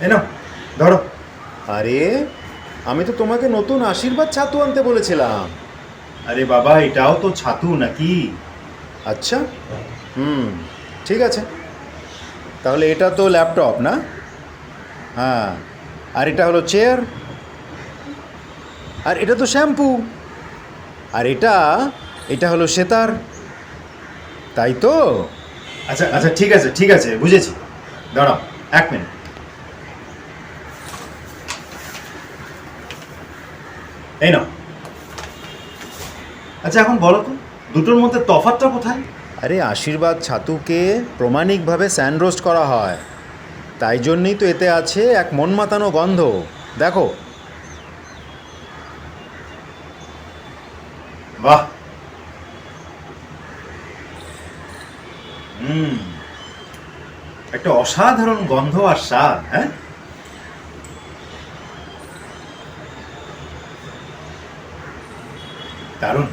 এই নাও ধরো। আরে আমি তো তোমাকে নতুন আশীর্বাদ ছাতু আনতে বলেছিলাম। আরে বাবা, এটাও তো ছাতু নাকি? আচ্ছা, ঠিক আছে। তাহলে এটা তো ল্যাপটপ না? হ্যাঁ, আর এটা হলো চেয়ার, আর এটা তো শ্যাম্পু, আর এটা এটা হলো সেতার, তাই তো? আচ্ছা আচ্ছা, ঠিক আছে ঠিক আছে, বুঝেছি। দাঁড়াও 1 মিনিট। এই নাও। আচ্ছা এখন বলো তো, দুটোর মধ্যে তফাৎটা কোথায়? আরে আশীর্বাদ ছাতুকে প্রমাণিকভাবে স্যান্ড রোস্ট করা হয়, তাই জন্যই তো এতে আছে এক মন মাতানো গন্ধ। দেখো। বাহ। হুম, একটা অসাধারণ গন্ধ আর স্বাদ। হ্যাঁ, দারুণ।